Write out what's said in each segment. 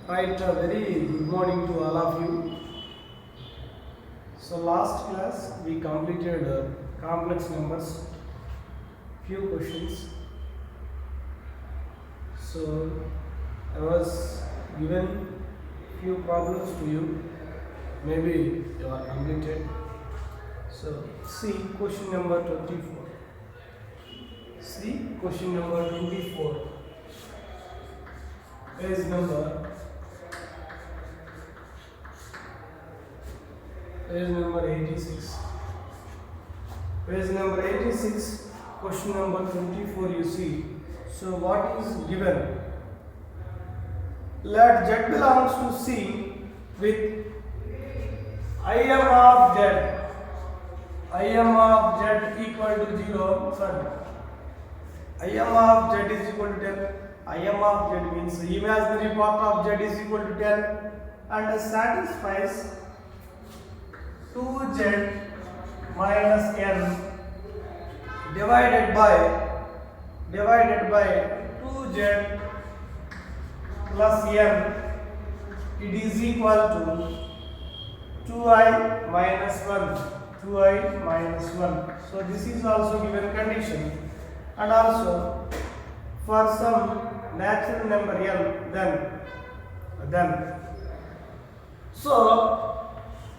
Right, a very good morning to all of you. So last class we completed complex numbers, few questions. So I was given few problems to you. Maybe you are completed. So see question number 24. See question number 24. Page number Page number 86. Page number 86, question number 24 you see. So what is given? Let Z belongs to C with Im of Z. Im of Z equal to 0. Sorry. Im of Z is equal to 10. Im of Z means imaginary part of Z is equal to 10 and satisfies 2z minus n divided by 2z plus n, it is equal to 2i minus 1. 2i minus 1. So this is also given condition. And also for some natural number n, then so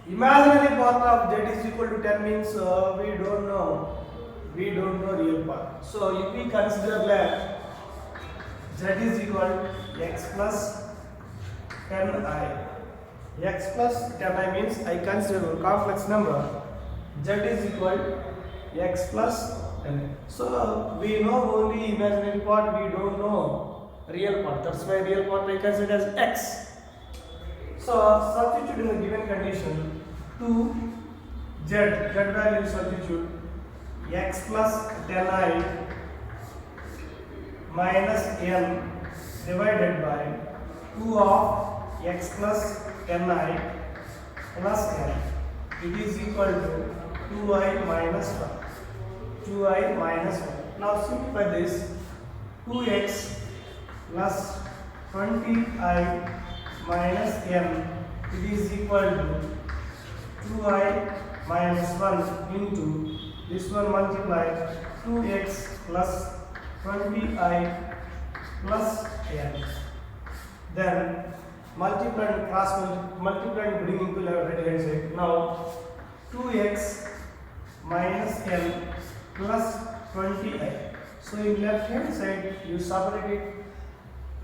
imaginary part of z is equal to 10 means we don't know real part. So if we consider that z is equal to x plus 10i. X plus 10i means I consider a complex number. Z is equal to x plus 10i. So we know only imaginary part, we don't know real part. That's why real part I consider as x. So substitute in the given condition 2z value substitute x plus 10i minus n divided by 2 of x plus 10i plus n. It is equal to 2i minus 1. 2i minus 1. Now simplify this. 2x plus 20i minus n, it is equal to 2i minus 1 into this one multiply 2x plus 20i plus n. Then multiply and cross multiply and bring into left right hand side. Now 2x minus n plus 20i. So in left hand side you separate it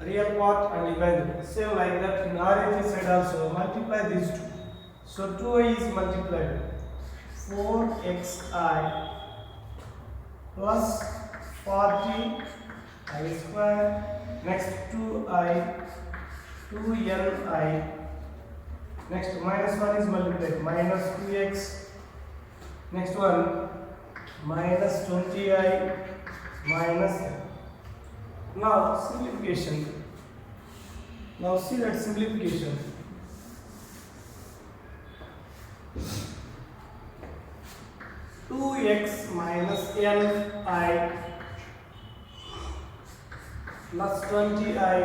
real part and imaginary. Same like that in RHS side also multiply these two. So 2i is multiplied 4xi plus 40i square. Next 2i 2ni. Next minus 1 is multiplied minus 2x. Next one minus 20i minus n. Now simplification. Now see that simplification. Two x minus ni plus 20i,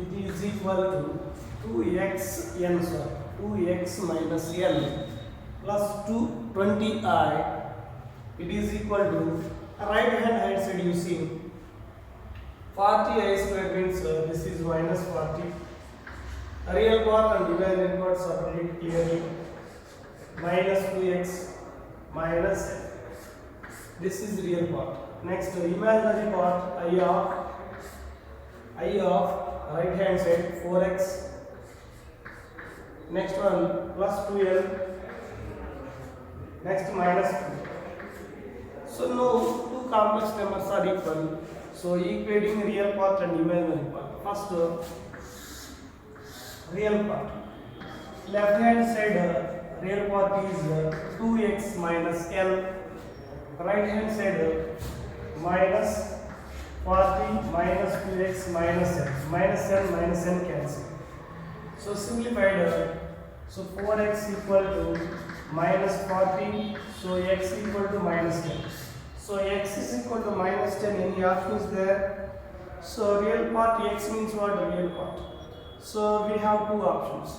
it is equal to 2x n. Sorry, 2x minus n plus 20i, it is equal to right hand side you see 40i square means this is minus 40. Real part and imaginary part separate clearly. Minus 2x minus n. This is real part. Next imaginary part I of right hand side 4x. Next one plus 2l. Next minus 2. So no two complex numbers are equal. So equating real part and imaginary part. First real part. Left hand side real part is 2x minus n. Right hand side minus 40 minus 2x minus n. Minus n cancel. So simplified. So 4x equal to minus 40. So x equal to minus 10. So x is equal to minus 10. Any option is there? So real part x means what? Real part. So we have two options.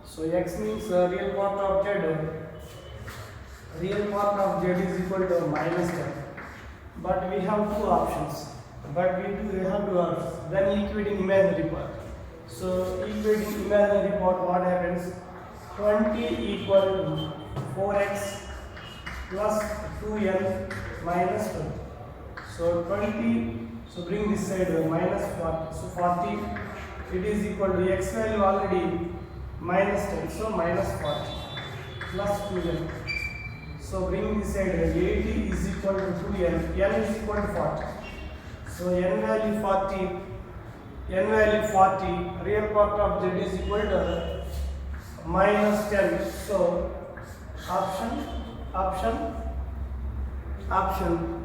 So x means real part of z. Real part of z is equal to minus 10. But we have two options. But we have to then equating imaginary part. So equating imaginary part, what happens? 20 equal to 4x plus 2n minus 20. So 20. So bring this side minus 40. So 40. It is equal to x value already minus 10. So minus 40 plus 2n. So bring this side 80 is equal to 2n. N is equal to 40. So n value 40. N value 40. Real part of z is equal to minus 10. So option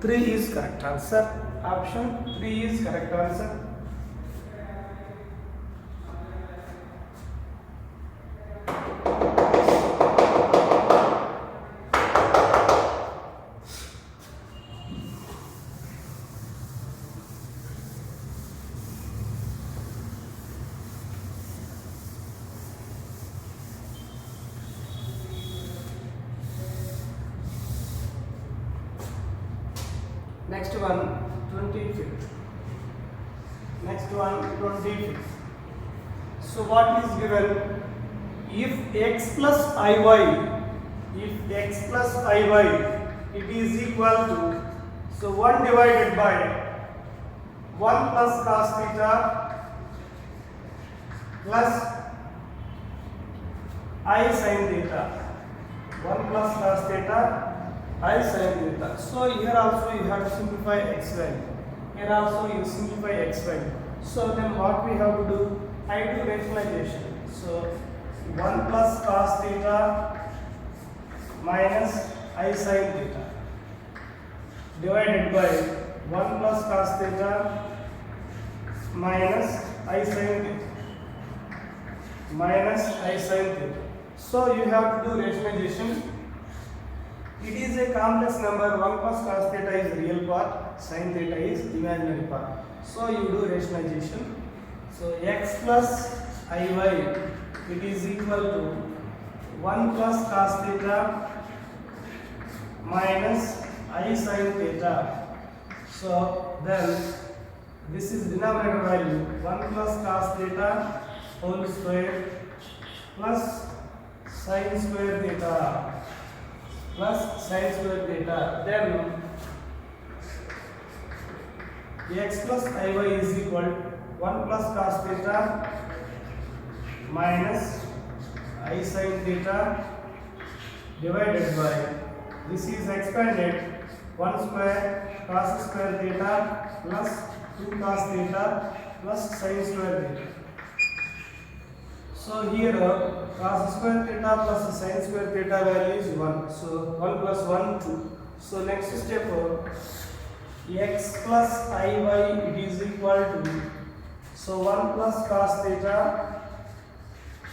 3 is correct answer. Option 3 is correct answer. Next one, 25th. Next one, 25th. So what is given? If x plus iy, it is equal to, so 1 divided by 1 plus cos theta plus I sin theta. 1 plus cos theta I sin theta. So here also you have to simplify x value. Here also you simplify x value. So then what we have to do? I do rationalization. So 1 plus cos theta minus I sin theta divided by 1 plus cos theta minus I sin theta minus I sin theta. So you have to do rationalization. It is a complex number. 1 plus cos theta is real part, sin theta is imaginary part. So you do rationalization. So x plus iy, it is equal to 1 plus cos theta minus I sin theta. So then this is denominator value, 1 plus cos theta whole square plus sin square theta plus sin square theta. Then x plus iy is equal to 1 plus cos theta minus I sin theta divided by, this is expanded, 1 square cos square theta plus 2 cos theta plus sin square theta. So here cos square theta plus sin square theta value is 1. So 1 plus 1, 2. So next step, x plus iy, it is equal to, so 1 plus cos theta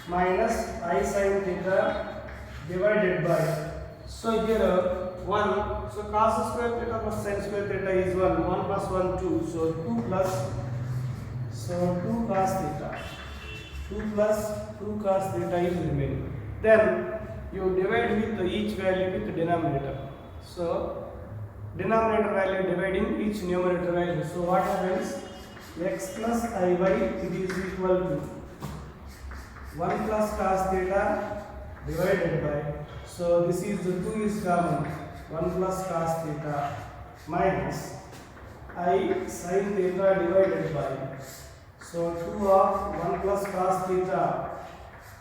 minus I sin theta divided by, so here 1, so cos square theta plus sin square theta is 1, 1 plus 1, 2, so 2 plus, so 2 cos theta, 2 plus 2 cos theta is remaining. Then you divide with each value with the denominator. So denominator value dividing each numerator value. So what happens? X plus iy, it is equal to 1 plus cos theta divided by, so this is the 2 is common, 1 plus cos theta minus I sin theta divided by, so 2 of 1 plus cos theta.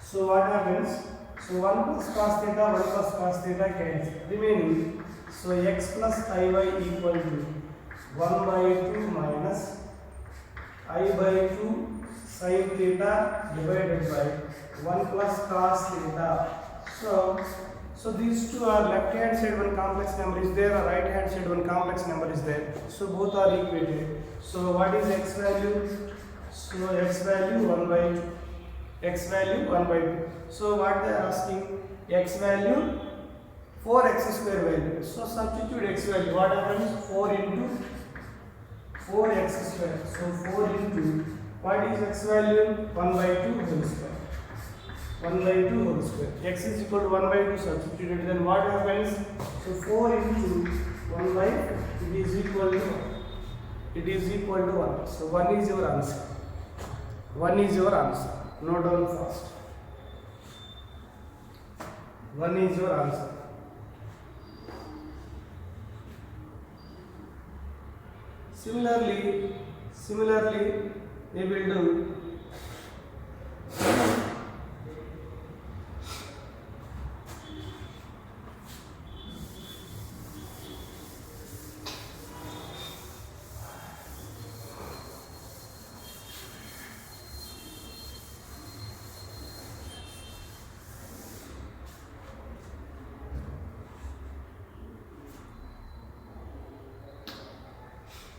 So what happens? So 1 plus cos theta, 1 plus cos theta cancels, remaining, so x plus iy equal to 1 by 2 minus I by 2 sin theta divided by 1 plus cos theta. So these two are left hand side one complex number is there, or right hand side one complex number is there. So both are equated. So what is x value? So x value 1 by 2. X value 1 by 2. So what they are asking? X value 4x square value. So substitute x value. What happens? 4 into 4x square. So 4 into What is x value? 1 by 2 whole square. 1 by 2 whole square. X is equal to 1 by 2 substituted. Then what happens? So 4 into 1 by it is equal to 1. So 1 is your answer. 1 is your answer. Note down first. 1 is your answer. Similarly, we will do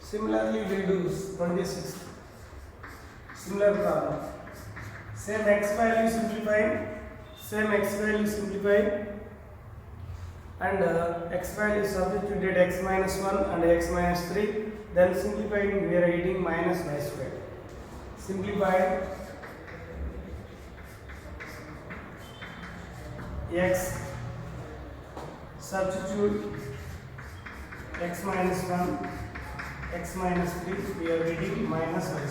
Similarly, we do 26. Similar problem. Same x value simplified, and x value substituted x minus 1 and x minus 3. Then simplifying, we are getting minus y square. Simplified x, substitute x minus 1, x minus 3, we are getting minus y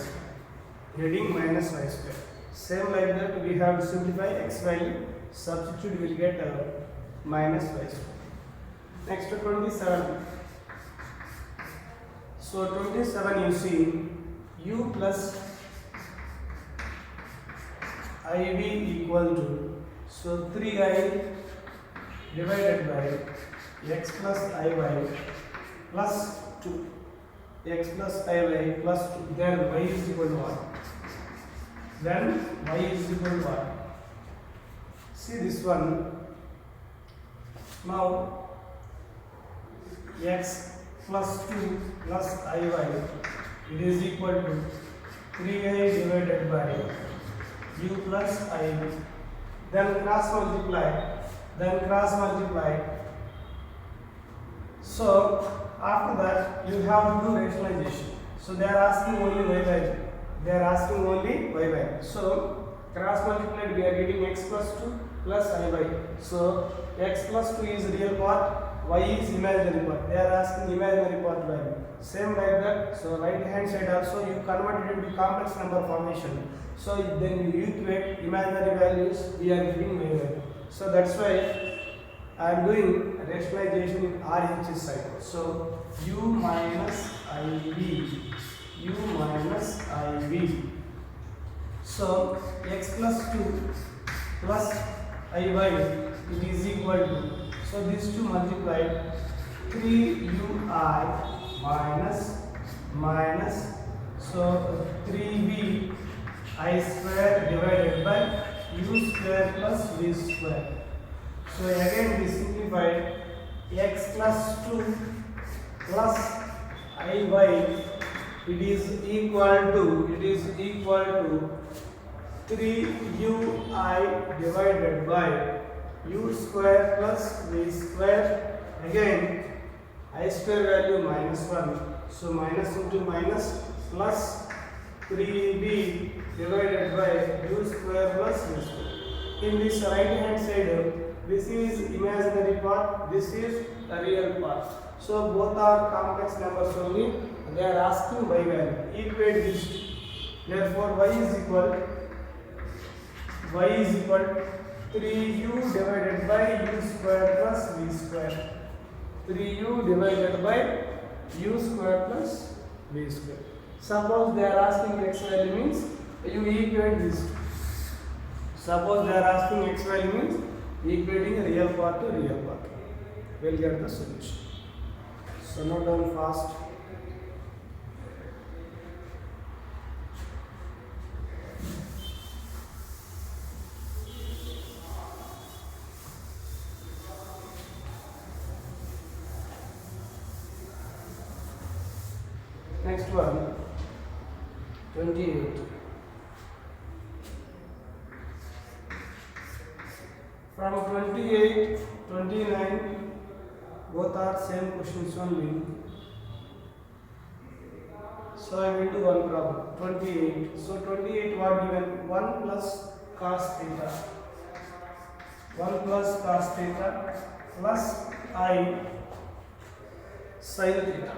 square. Same like that, we have to simplify x value, substitute, will get minus y square. Next to 27. So 27, you see u plus iv equal to, so 3i divided by x plus iy plus 2. X plus iy plus 2. Then y is equal to what? See this one. Now x plus 2 plus iy, it is equal to 3i divided by u plus iv. Then cross multiply. So after that, you have to do rationalization. So they are asking only y value. So cross multiplied, we are getting x plus 2 plus iy. So x plus 2 is real part, y is imaginary part. They are asking imaginary part value. Same like that. So right hand side also you convert it into complex number formation. So then you equate imaginary values, we are getting y value. So that's why I am doing rationalization in RHS side. So u minus iv. So x plus 2 plus iy, it is equal to, so these two multiplied 3ui minus so 3b I square divided by u square plus v square. So again we simplified x plus 2 plus iy, it is equal to 3ui divided by u square plus v square. Again I square value minus 1, so minus into minus plus 3b divided by u square plus v square. In this right hand side, this is imaginary part, this is the real part. So both are complex numbers only. They are asking y value. Equate these two. Therefore y is equal 3u divided by u square plus v square. 3u divided by u square plus v square. Suppose they are asking x value, means you equate this. Suppose they are asking x value, means equating real part to real part. We'll get the solution. So note down fast. Next one, 28. From 28, 29, both are same questions only. So I will do one problem. 28. So 28 what given? 1 plus cos theta. 1 plus cos theta plus I sin theta.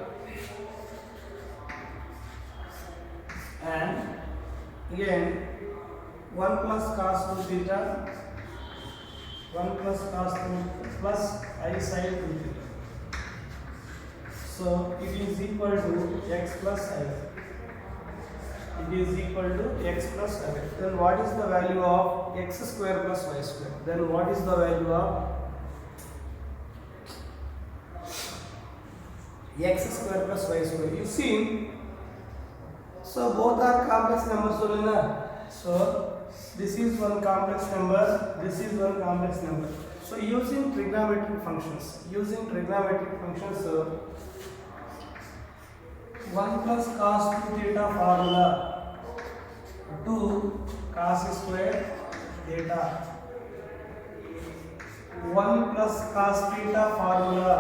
And again 1 plus cos 2 theta, 1 plus cos 2 plus I sin 2 theta. So it is equal to x plus I. It is equal to x plus I. Then what is the value of x square plus y square? Then what is the value of x square plus y square? You see, so both are complex numbers only. So this is one complex number, this is one complex number. So using trigonometric functions, 1 plus cos 2 theta formula, 2 cos square theta, 1 plus cos theta formula,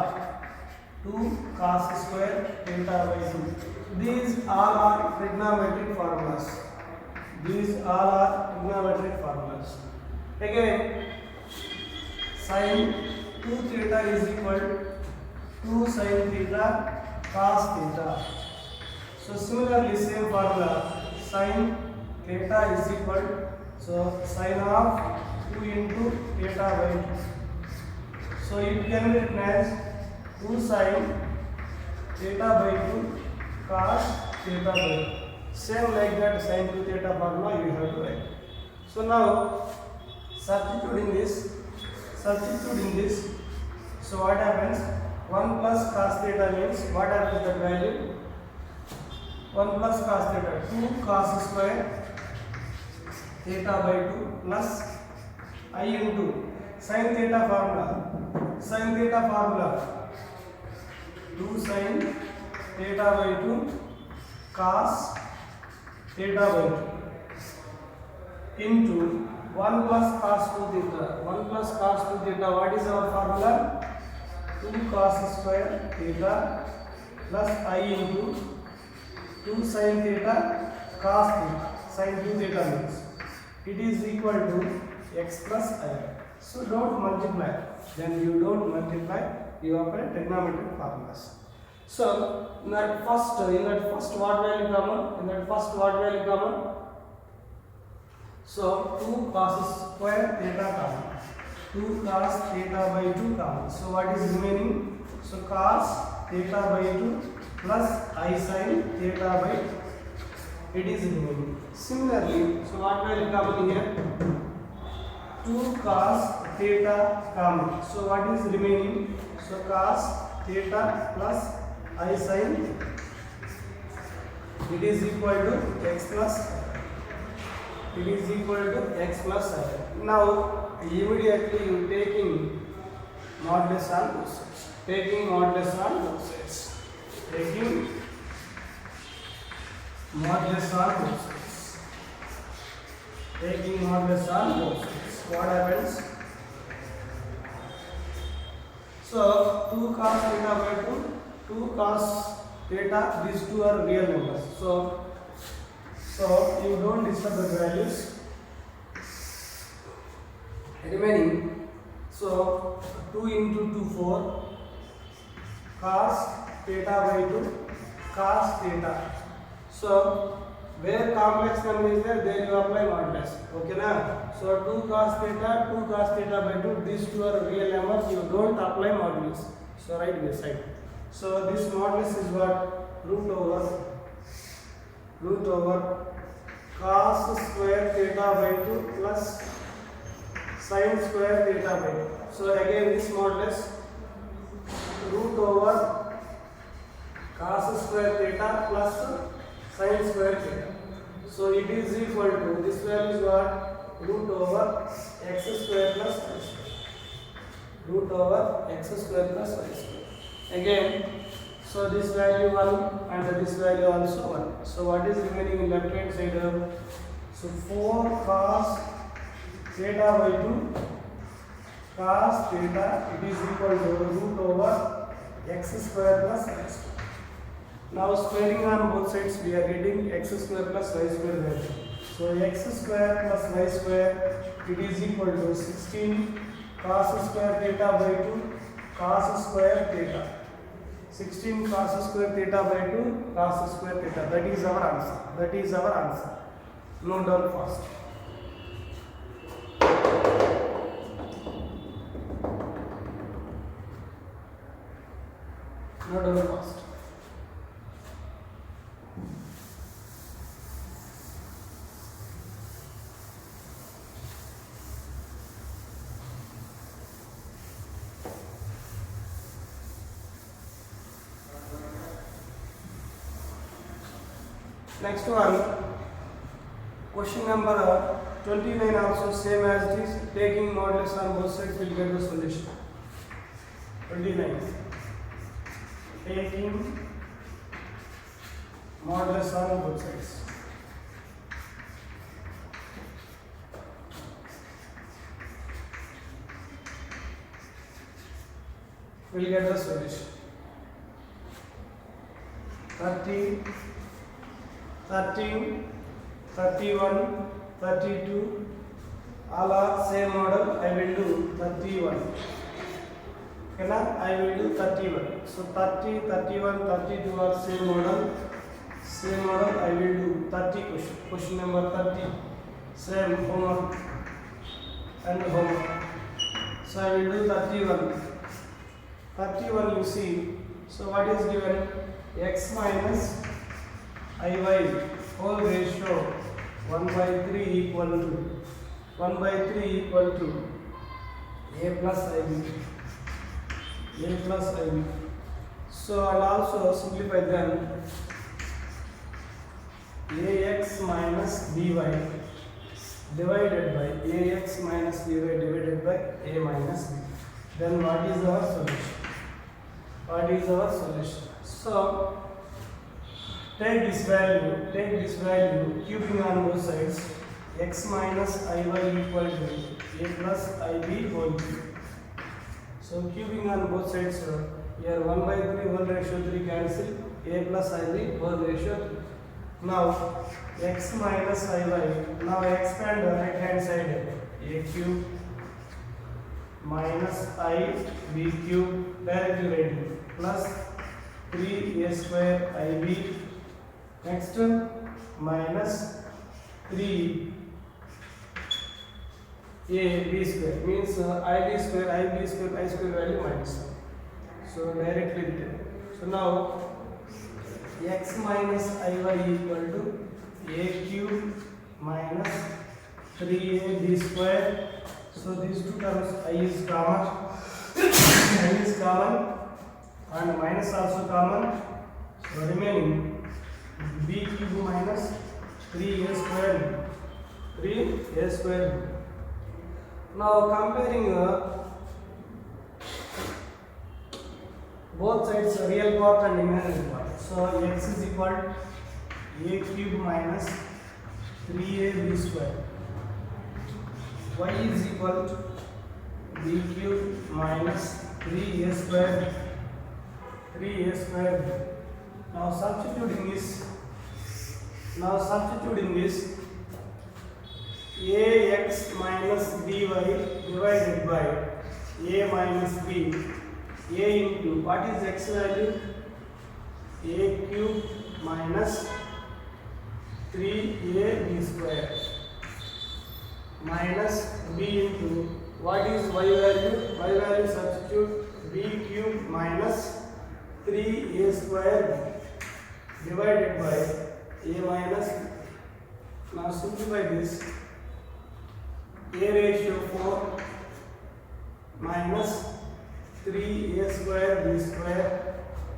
2 cos square theta by 2. These all are trigonometric formulas. Again, sin 2 theta is equal to 2 sin theta cos theta. So similarly, same formula, sin theta is equal, so sin of 2 into theta by 2. So it can be written as 2 sin theta by 2 cos theta by 2. Same like that sin 2 theta formula you have to write. So now substituting this, so what happens? 1 plus cos theta means what happens that value? 1 plus cos theta, 2 cos square theta by 2 plus I into sin theta formula, 2 sin theta by 2 cos theta by 2 into 1 plus cos 2 theta. 1 plus cos 2 theta, what is our formula? 2 cos square theta plus I into 2 sin theta cos theta. Sin 2 theta means it is equal to x plus I. So don't multiply. Then you don't multiply, you apply trigonometric formulas. So in that first what value common? So 2 cos square theta common. 2 cos theta by 2 common. So what is remaining? So cos theta by 2 plus I sin theta by 2. It is remaining. Similarly, so what value common here? 2 cos theta common. So what is remaining? So cos theta plus I sin, it is equal to x plus I. Now immediately you taking modulus on both sides. Taking modulus on both sides. What happens? So 2 cos theta by 2 cos theta, these two are real numbers. So you don't disturb the values. Remaining, so 2 into 2 4 cos theta by 2 cos theta. So where complex number is there you apply modulus. Okay na? So 2 cos theta by 2, these two are real numbers, you don't apply modulus. So right beside. So this modulus is what? Root over cos square theta by 2 plus sin square theta by 2. So again this modulus root over cos square theta plus sin square theta. So it is equal to, this value is what? Root over x square plus y square. Again, so this value 1 and this value also 1. So what is remaining in left hand side? So 4 cos theta by 2 cos theta, it is equal to root over x square plus y square. Now squaring on both sides, we are getting x square plus y square value. So x square plus y square, it is equal to 16 cos square theta by 2 cos square theta. 16 cos square theta by 2 cos square theta. That is our answer. That is our answer. Note down fast. Note down fast. Next one, question number 29 also same as it is. Taking modulus on both sides will get the solution. 29. Taking modulus on both sides. Will get the solution. 30, 13, 31, 32, all are same model. I will do 31. Okay, now I will do 31. So 30, 31, 32 are same model. Same model. I will do 30 question. Question number 30. Same homework and homework. So I will do 31. 31 you see. So what is given? X minus iy whole ratio 1 by 3 equal to 1 by 3 equal to a plus ib. A plus ib. So and also simplify them. Ax minus by divided by ax minus by divided by a minus b. Then what is our solution? What is our solution? So take this value, cubing on both sides. X minus iy equal to a plus ib whole cube. So cubing on both sides, here 1 by 3 whole ratio 3 cancel, a plus ib whole ratio 3. Now x minus iy, now expand the right hand side, a cube minus I b cube directly writing plus 3a square ib. Next minus 3 a b square means ib square I square value minus 1. So directly written. So now x minus iy equal to a cube minus 3a b square. So these two terms I is common, I is common and minus also common. So remaining b cube minus 3a square, 3a square. Now comparing both sides, real part and imaginary part. So x is equal to a cube minus 3ab square. Y is equal to b cube minus 3a square. 3a square. Now substituting this, ax minus by divided by a minus b. A into what is x value? A cube minus 3ab square minus b into what is y value? Y value substitute b cube minus 3a square divided by a minus. Now simplify this. A ratio 4 minus 3a square b square.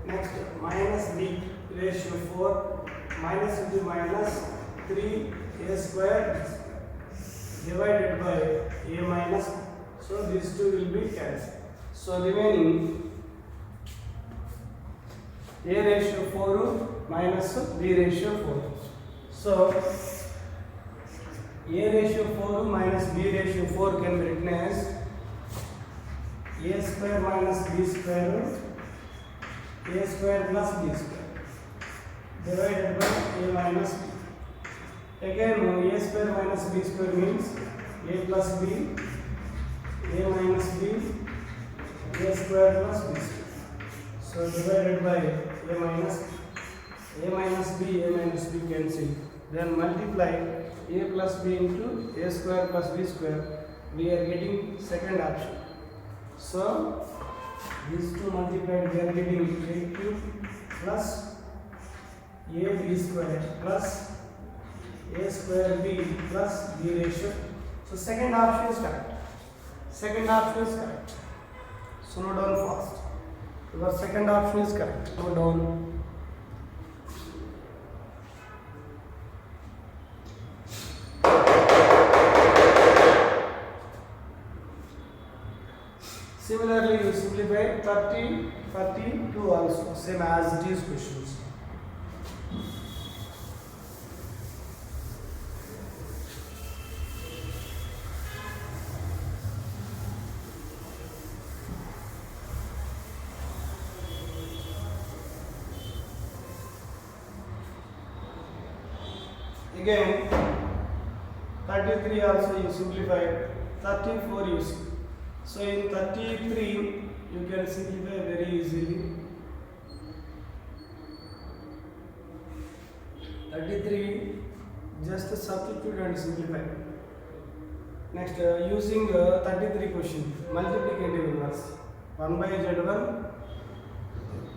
Next minus b ratio 4 minus into minus 3a square divided by a minus. So these two will be cancelled. So remaining a ratio 4 minus b ratio 4. So a ratio 4 minus b ratio 4 can be written as a square minus b square, a square plus b square. divided by a minus b. Again, a square minus b square means a plus b, a minus b, a square plus b square. So divided by a minus b cancel. Then multiply a plus b into a square plus b square. We are getting second option. So these two multiplied, we are getting a cube plus ab square plus a square b plus b ratio. So second option is correct. Second option is correct. So note down fast. Your second option is correct. Note down. Similarly, you simplify 30, 32 also, same as these questions. Again, 33 also you simplify, 34 you see. So in 33 you can simplify very easily. 33 just substitute and simplify. Next, using 33 question, multiplicative inverse. 1 by z1,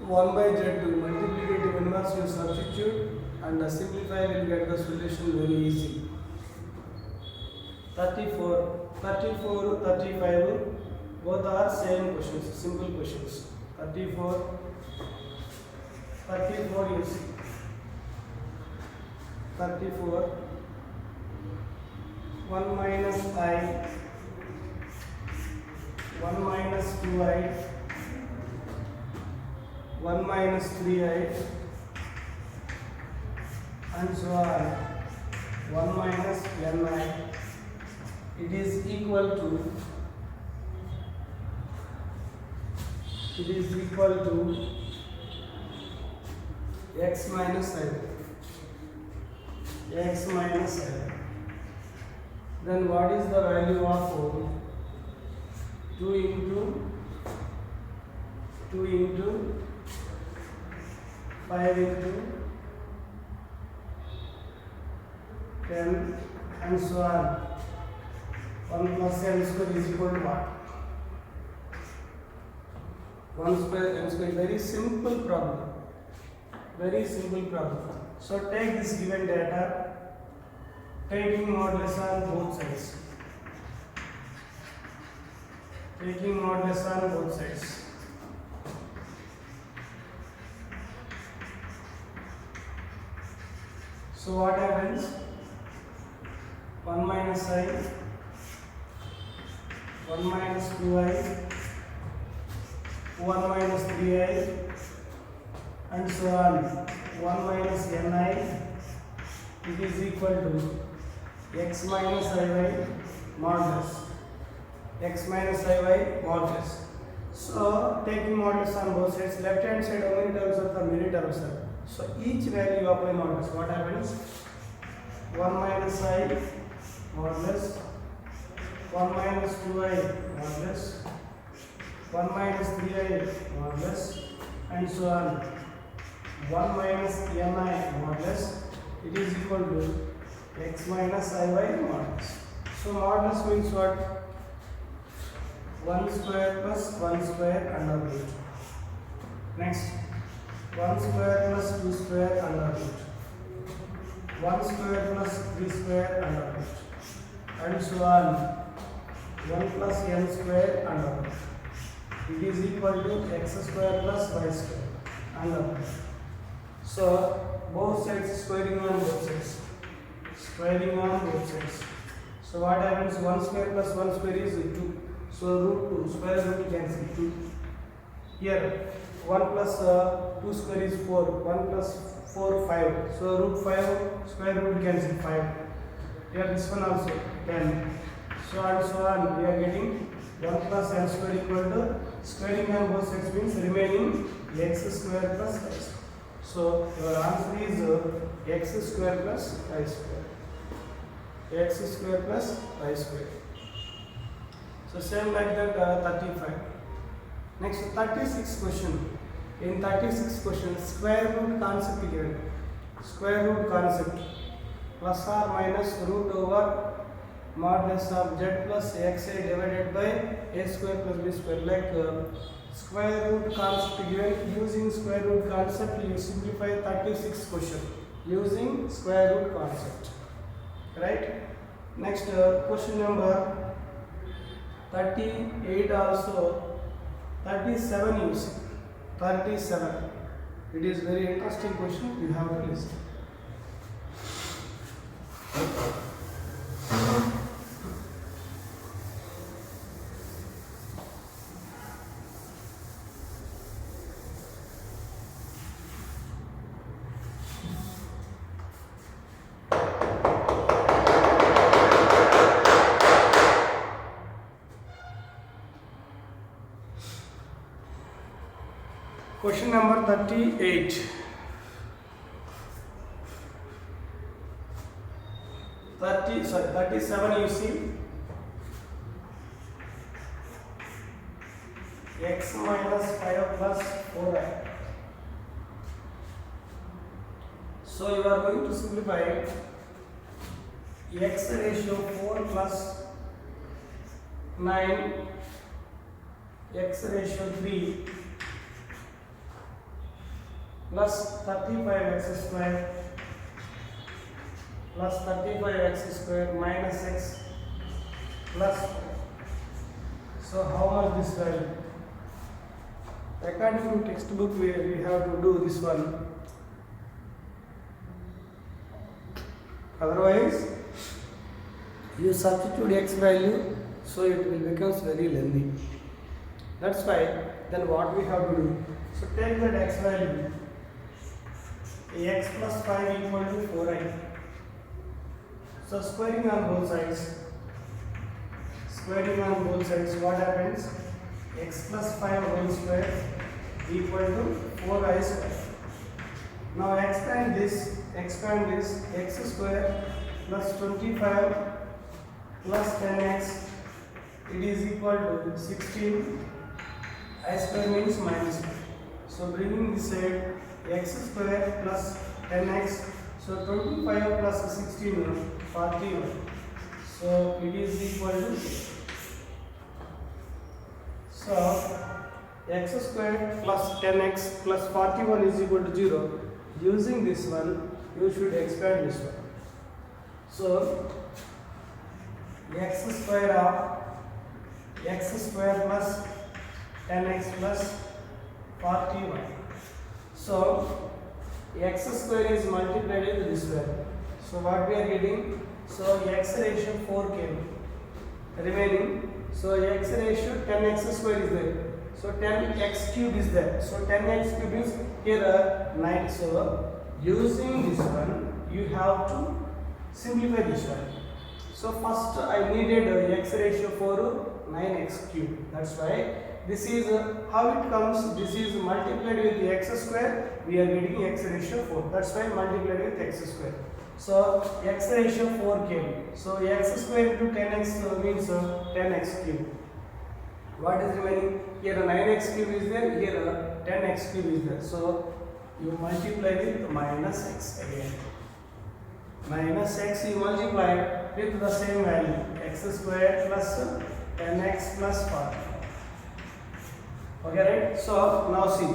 1 by z2, multiplicative inverse you substitute and simplify, will get the solution very easy. 34, 35, both are same questions, simple questions. 34 you see. 34, 1 minus I, 1 minus 2I, 1 minus 3I, and so on. 1 minus ni. It is equal to x minus I. X minus I. Then what is the value of 2 into 5 into 10 and so on. 1 plus n square is equal to what? 1 square n square. Very simple problem. Very simple problem. So take this given data, taking modulus on both sides. Taking modulus on both sides. So what happens? 1 minus I, 1 minus 2I, 1 minus 3I, and so on. 1 minus ni, it is equal to x minus iy modulus. X minus iy modulus. So taking modulus on both sides, left hand side how many terms are? Many terms are. So each value you apply modulus. What happens? 1 minus I modulus, 1 minus 2I modulus, 1 minus 3I modulus, and so on. 1 minus ni modulus, it is equal to x minus iy modulus. So modulus means what? 1 square plus 1 square under root. Next, 1 square plus 2 square under root. 1 square plus 3 square under root. And so on. 1 plus n square under root. It is equal to x square plus y square under root. So both sides squaring on both sides. Squaring on both sides. So what happens? 1 square plus 1 square is 2. So root 2, square root cancel 2. Here 1 plus 2 square is 4. 1 plus 4, 5. So root 5, square root cancel 5. Here this one also 10. So and so on. We are getting 1 plus n square equal to squaring on both sides means remaining x square plus y square. So your answer is x square plus y square. X square plus y square. So same like that 35. Next 36 question. In 36 question, square root concept given. Square root concept plus or minus root over modulus of z plus xi divided by a square plus b square. Like square root concept given. Using square root concept, you simplify 36 question using square root concept. Right? Next question number 38 also. 37 you see. 37. It is very interesting question. You have to listen. Question number 38. 37 you see. X minus 5 plus 4i. So you are going to simplify x ratio 4 plus 9, x ratio 3 plus 35x square plus 35x square minus x plus 5. So how much this value? According to textbook we have to do this one. Otherwise you substitute x value, so it will becomes very lengthy. That's why then what we have to do? So take that x value. X plus 5 equal to 4i. So squaring on both sides. Squaring on both sides, what happens? X plus 5 whole square equal to 4i square. Now expand this x square plus 25 plus 10x, it is equal to 16. I square means minus 1. So bringing this side, x square plus 10x, so 25 plus 16, 41. So it is equal to 6. So x square plus 10x plus 41 is equal to 0. Using this one, you should expand this one. So x square plus 10x plus 41. So x square is multiplied with this value. So what we are getting? So x ratio 4 came remaining. So x ratio 10x square is there. So 10x cube is there. So 10x cube is here 9. So using this one, you have to simplify this one. So first I needed x ratio for 9x cube. That's why this is how it comes. This is multiplied with x square. We are getting x ratio 4. That's why multiplied with x square. So x ratio 4 came. So x square into 10x means 10x cube. What is remaining? Here 9x cube is there. Here 10x cube is there. So you multiply with minus x again. Minus x you multiply with the same value. X square plus 10x plus 4. Okay, right? So now see.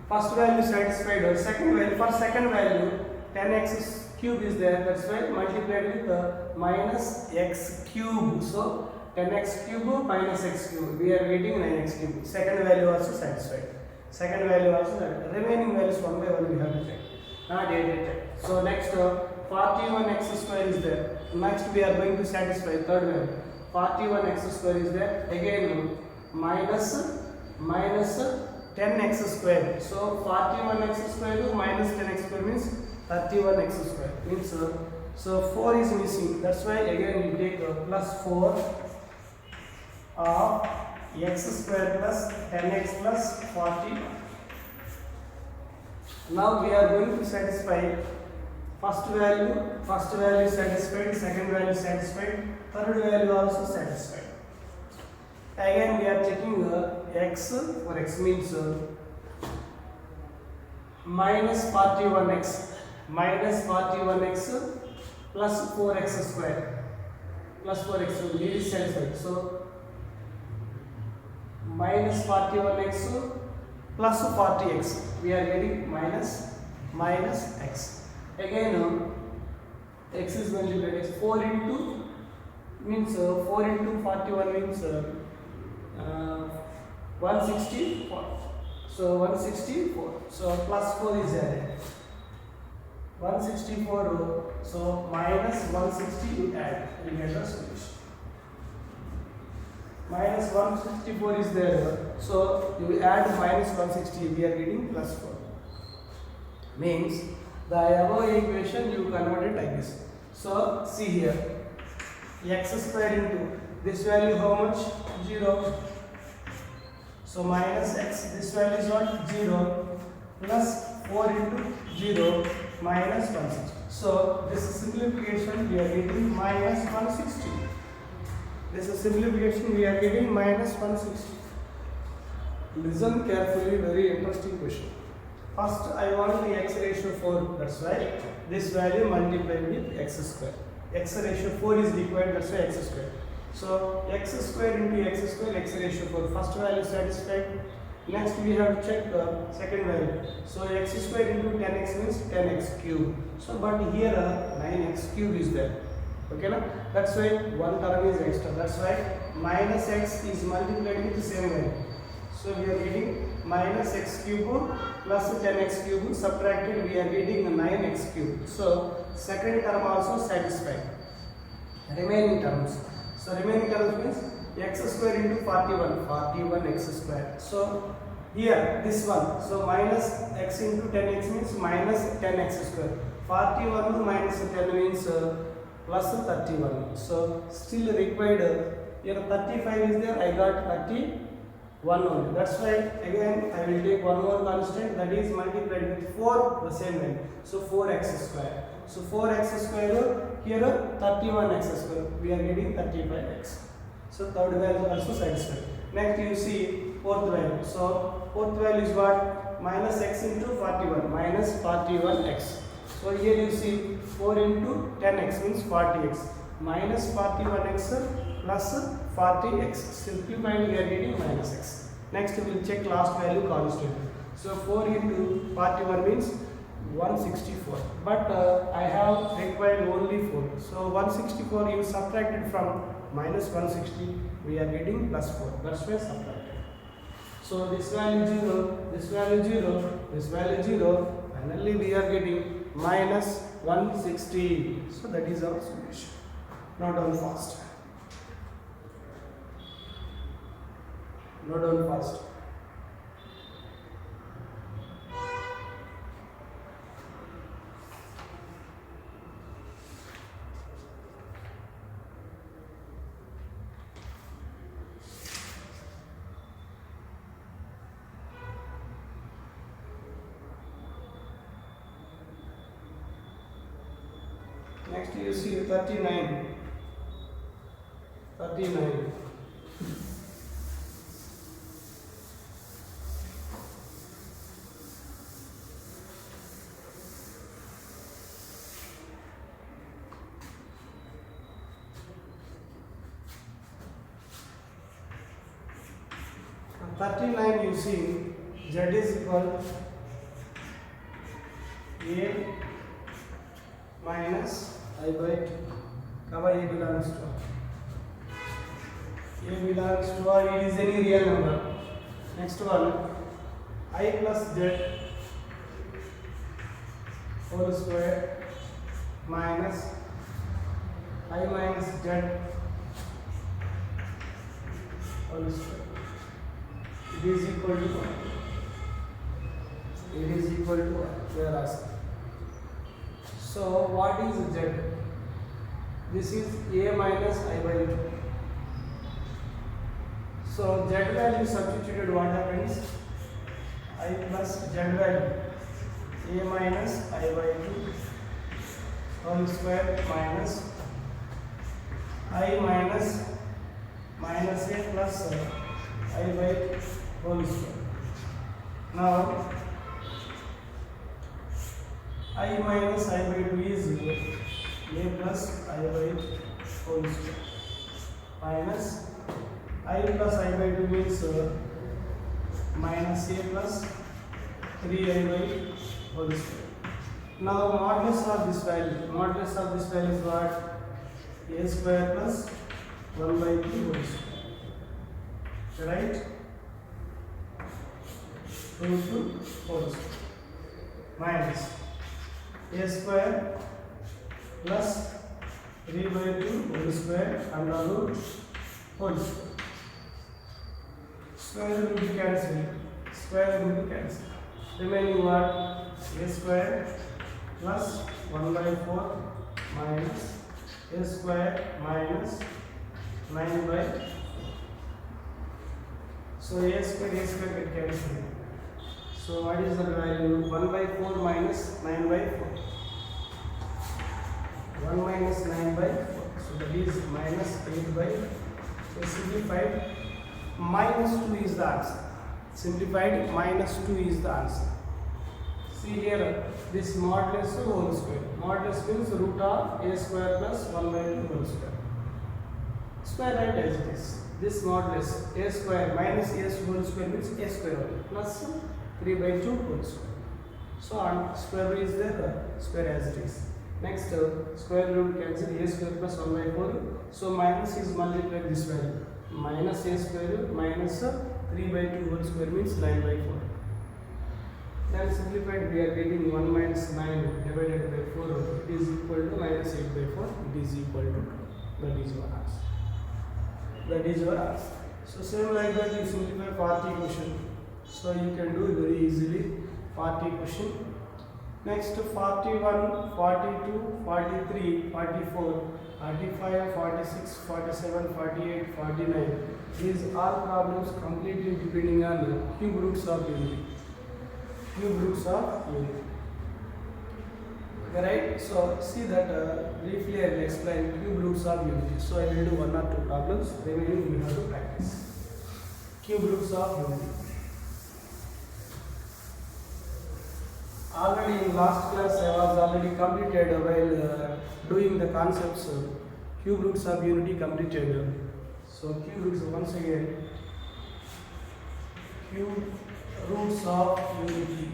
First value satisfied. Second value, for second value 10x cube is there. That's why multiplied with minus x cube. So 10x cube minus x cube. We are getting 9x cube. Second value also satisfied. Second value also satisfied. Remaining values one by one we have to check. Not check. So next 41x square is there. Next we are going to satisfy third value. 41x square is there. Again minus 10x square. So 41x square to minus 10x square means 31x square. Means so 4 is missing. That's why again you take plus 4 of x square plus 10x plus 40. Now we are going to satisfy first value satisfied, second value satisfied, third value also satisfied. Again we are checking x, for x means minus 41x plus 4x square plus 4x, so it is satisfied. So minus 41x plus 40x, we are getting minus x. Again x is multiplied as 4 into means 4 into 41 means 164. So 164. So plus 4 is added. 164. So minus 160 you add. You get the solution. Minus 164 is there. So you add minus 160. We are getting plus 4. Means the above equation you convert it like this. So see here. X square into this value how much? 0. So minus x, this value is what? 0 plus 4 into 0 minus 160. So this is simplification, we are getting minus 160. This is simplification, we are getting minus 160. Listen carefully, very interesting question. First I want the x ratio 4, that's why this value multiplied with x square. X ratio 4 is required, that's why x square. So x square into x square, x ratio 4. First value satisfied. Next we have to check the second value. So x square into 10x means 10x cube. So but here 9x cube is there. Okay na? That's why one term is extra. That's why minus x is multiplied with the same value. So we are getting minus x cube plus 10x cube subtracted, we are getting 9x cube. So second term also satisfied. Remaining terms. So remaining terms means x square into 41 x square. So here this one, so minus x into 10x means minus 10x square. 41 minus 10 means plus 31. So still required here 35 is there, I got 31 only. That's why again I will take one more constant, that is multiplied with 4 the same way. So 4x square. So 4x square here 31x square, we are getting 35x. So third value also satisfied. Next you see fourth value. So fourth value is what? Minus x into 41 minus 41x. So here you see 4 into 10x means 40x minus 41x plus 40x. Simplifying we are getting minus x. Next we will check last value constant. So 4 into 41 means 164, but I have required only 4. So 164 you subtracted from minus 160, we are getting plus 4. That's why subtracted. So this value 0, this value 0, this value 0. Finally we are getting minus 160. So that is our solution. Note down fast. Note down fast. Next you see 39. 39. Now 39 you see z is equal a minus I by 2, comma a belongs to r. A belongs to r, it is any real number. Next one, I plus z whole square minus I minus z whole square. It is equal to what? It is equal to what? We are asking. So what is z? This is a minus I by 2. So z value substituted, what happens? I plus z value a minus I by 2 whole square minus I minus a plus I by whole square. Now I minus I by 2 is a plus I by whole square minus I plus I by 2 means minus a plus 3I by whole square. Now modulus of this value is what? A square plus 1 by 2 whole square. Right? 2 to whole square minus a square plus 3 by 2 whole square under root whole square. Square root will be cancelled. Remaining what? A square plus 1 by 4 minus a square minus 9 by 4. So a square get cancelled. So what is the value? 1 by 4 minus 9 by 4. 1 minus 9 by 4. So that is minus 8 by 4. So simplified minus 2 is the answer. Simplified minus 2 is the answer. See here, this modulus whole square. Modulus means root of a square plus 1 by 2 whole square. Square right as it is. This modulus a square minus a whole square means a square only plus 3 by 2 whole square. So on square root is there, square as it is. Next square root cancel a square plus 1 by 4. So minus is multiplied this value. Minus a square minus 3 by 2 whole square means 9 by 4. Then simplified we are getting 1 minus 9 divided by 4. It is equal to minus 8 by 4. It is equal to 2. That is your answer. So same like that you simplify 40 question. So you can do very easily 40 question. Next 41, 42, 43, 44, 45, 46, 47, 48, 49. These are problems completely depending on the cube roots of unity. Right? So see that briefly I will explain cube roots of unity. So I will do 1 or 2 problems. Remaining we have to practice. Cube roots of unity. Already in last class I was already completed while doing the concepts cube roots of unity completed. So cube roots once again, cube roots of unity.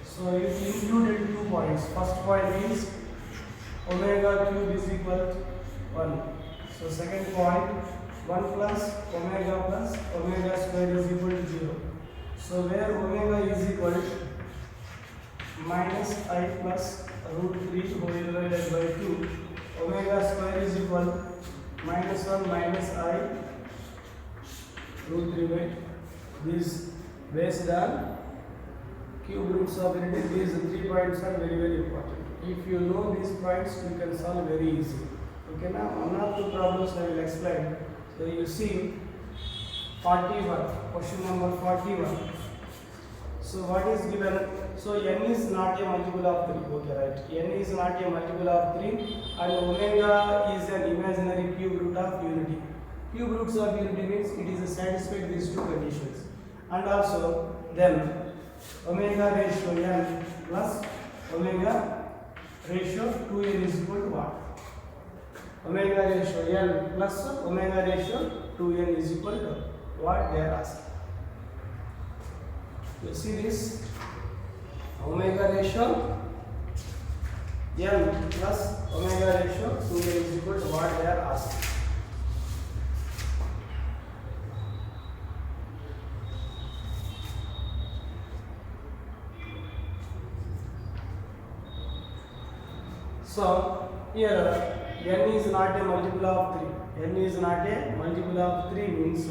So it included 2 points. First point is omega cube is equal to 1. So second point 1 plus omega square is equal to 0. So where omega is equal to minus I plus root 3 whole divided by 2, omega square is equal to minus 1 minus I root 3 by 2. This based on cube roots of unity. These 3 points are very important. If you know these points, you can solve very easy. Okay, now 1 or 2 problems I will explain. So you see 41, question number 41. So what is given? So n is not a multiple of 3. Okay, right. N is not a multiple of 3 and omega is an imaginary cube root of unity. Cube roots of unity means it is satisfied these 2 conditions. And also then omega ratio n plus omega ratio 2n is equal to what? Omega ratio n plus omega ratio 2n is equal to what they are asking. You see this omega ratio n plus omega ratio 2n is equal to what they are asking. So here n is not a multiple of 3. N is not a multiple of 3 means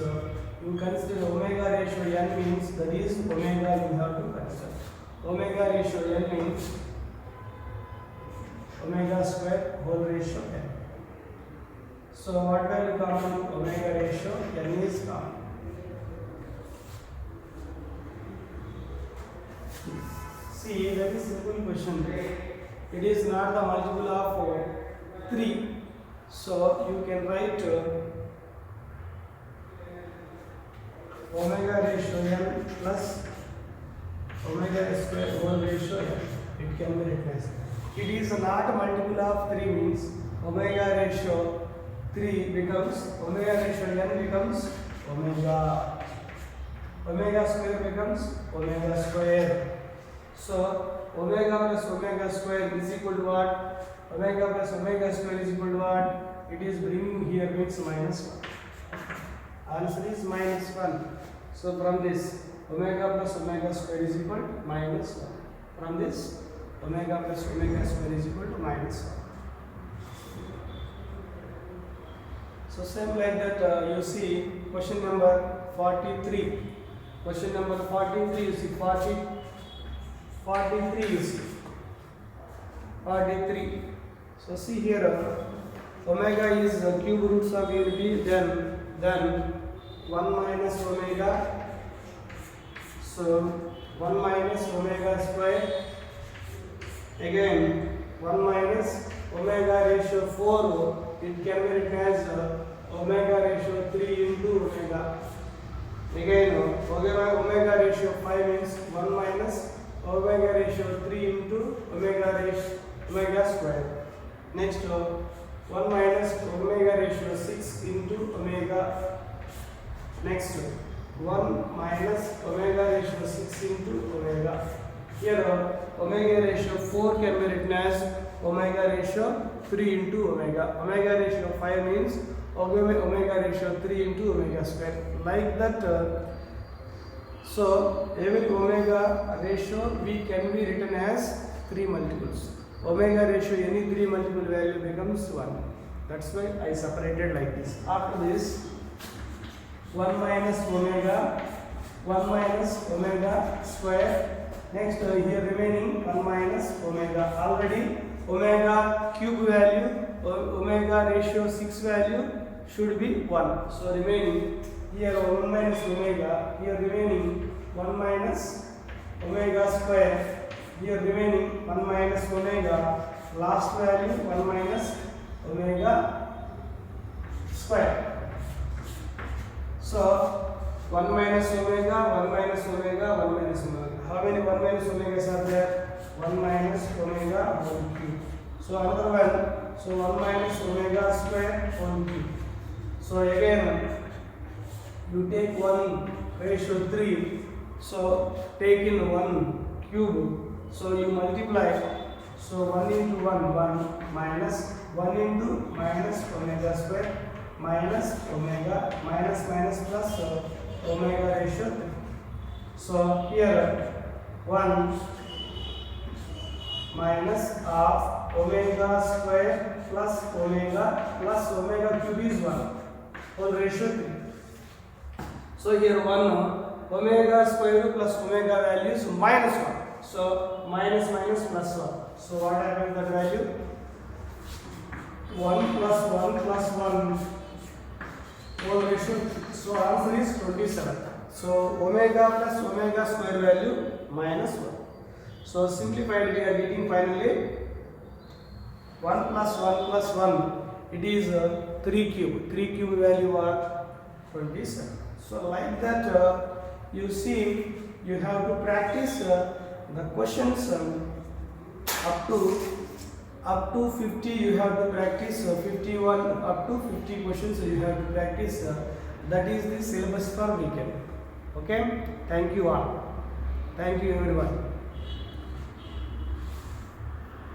you consider omega ratio n means that is omega you have to consider. Omega ratio n means omega square whole ratio n. So what will common? Omega ratio n is common. See, that is simple question. It is not the multiple of 3. So you can write omega ratio n plus omega square whole ratio n. It can be written as. It is not multiple of 3 means omega ratio 3 becomes omega ratio n becomes omega. Omega square becomes omega square. So omega plus omega square is equal to what? Omega plus omega square is equal to what? It is bringing here means minus 1. Answer is minus 1. So from this omega plus omega square is equal to minus 1. From this omega plus omega square is equal to minus 1. So same like that you see question number 43. Question number 43 you see 43 you see 43. So see here omega is the cube roots of unity, then 1 minus omega. So 1 minus omega square, again 1 minus omega ratio 4, it can be written as omega ratio 3 into omega. Again omega ratio 5 means 1 minus omega ratio 3 into omega square. Next 1 minus omega ratio 6 into omega. Next 1 minus omega ratio 6 into omega. Here omega ratio 4 can be written as omega ratio 3 into omega. Omega ratio 5 means omega ratio 3 into omega square. Like that so every omega ratio we can be written as 3 multiples. Omega ratio any 3 multiple value becomes 1. That's why I separated like this. After this 1 minus omega square. Next here remaining 1 minus omega. Already omega cube value, omega ratio 6 value should be 1. So remaining here 1 minus omega, here remaining 1 minus omega square, here remaining 1 minus omega, last value 1 minus omega square. So 1 minus omega, 1 minus omega, 1 minus omega. How many 1 minus omegas are there? 1 minus omega whole cube. So another one, so 1 minus omega square whole cube. So again you take 1 ratio 3, so take in 1 cube, so you multiply, so 1 into 1 minus 1 into minus omega square minus omega minus plus omega ratio 3. So here 1 minus of omega square plus omega cube is 1 whole ratio 3. So here 1 omega square root plus omega value is minus 1. So minus plus 1. So what happens that value? 1 plus 1 whole ratio. So answer is 27. So omega plus omega square value minus 1. So simplified we are getting finally 1 plus 1 it is 3 cube. 3 cube value what? 27. So like that you see you have to practice the questions up to 50 you have to practice 51 up to 50 questions you have to practice. That is the syllabus for weekend. Okay, thank you all. Thank you everyone.